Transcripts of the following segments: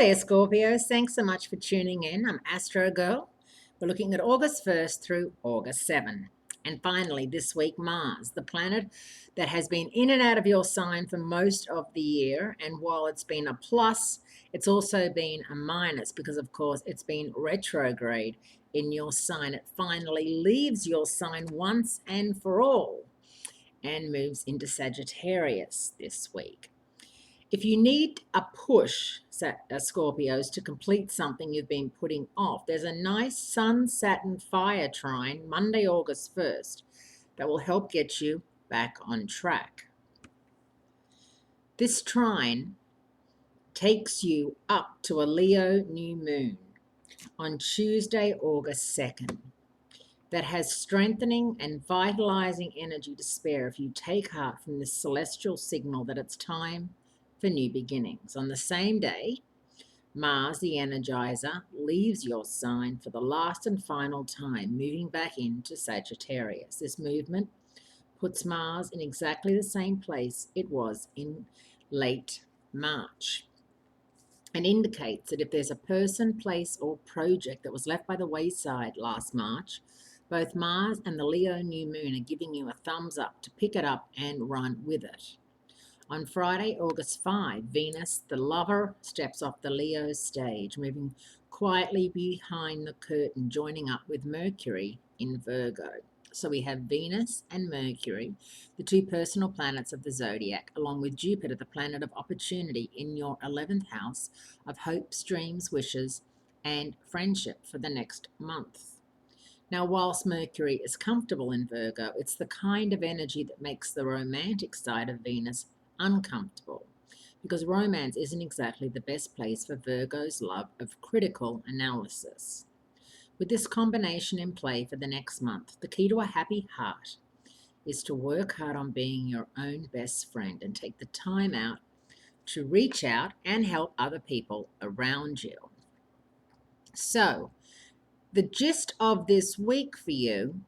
there, Scorpios. Thanks so much for tuning in. I'm Astrogirl. We're looking at August 1st through August 7th. And finally, this week, Mars, the planet that has been in and out of your sign for most of the year. And while it's been a plus, it's also been a minus because, of course, it's been retrograde in your sign. It finally leaves your sign once and for all and moves into Sagittarius this week. If you need a push, Scorpios, to complete something you've been putting off, there's a nice Sun-Saturn fire trine Monday, August 1st that will help get you back on track. This trine takes you up to a Leo new moon on Tuesday, August 2nd that has strengthening and vitalizing energy to spare if you take heart from this celestial signal that it's time for new beginnings. On the same day, Mars, the Energizer, leaves your sign for the last and final time, moving back into Sagittarius. This movement puts Mars in exactly the same place it was in late March and indicates that if there's a person, place, or project that was left by the wayside last March, both Mars and the Leo new moon are giving you a thumbs up to pick it up and run with it. On Friday, August 5, Venus, the lover, steps off the Leo stage, moving quietly behind the curtain, joining up with Mercury in Virgo. So we have Venus and Mercury, the two personal planets of the zodiac, along with Jupiter, the planet of opportunity, in your 11th house of hopes, dreams, wishes, and friendship for the next month. Now, whilst Mercury is comfortable in Virgo, it's the kind of energy that makes the romantic side of Venus uncomfortable, because romance isn't exactly the best place for Virgo's love of critical analysis. With this combination in play for the next month, the key to a happy heart is to work hard on being your own best friend and take the time out to reach out and help other people around you. So, the gist of this week for you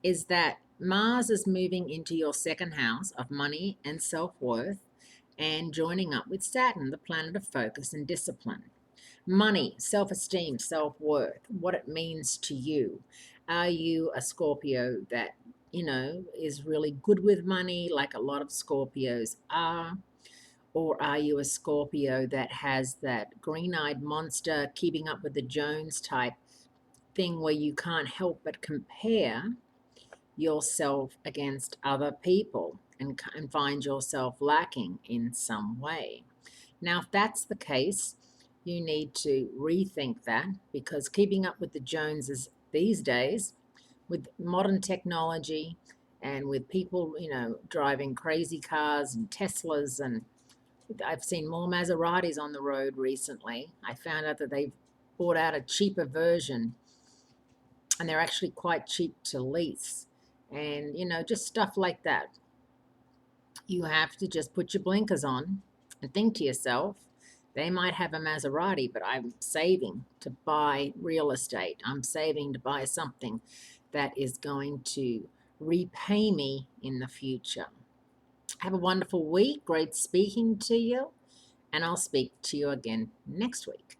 is that Mars is moving into your second house of money and self-worth and joining up with Saturn, the planet of focus and discipline. Money, self-esteem, self-worth, what it means to you. Are you a Scorpio that, is really good with money, like a lot of Scorpios are? Or are you a Scorpio that has that green-eyed monster, keeping up with the Jones type thing where you can't help but compare yourself against other people and find yourself lacking in some way? Now, if that's the case, you need to rethink that, because keeping up with the Joneses these days, with modern technology and with people, driving crazy cars and Teslas, and I've seen more Maseratis on the road recently. I found out that they've bought out a cheaper version, and they're actually quite cheap to lease, and just stuff like that. You have to just put your blinkers on and think to yourself, they might have a Maserati, but I'm saving to buy real estate. I'm saving to buy something that is going to repay me in the future. Have a wonderful week. Great speaking to you, and I'll speak to you again next week.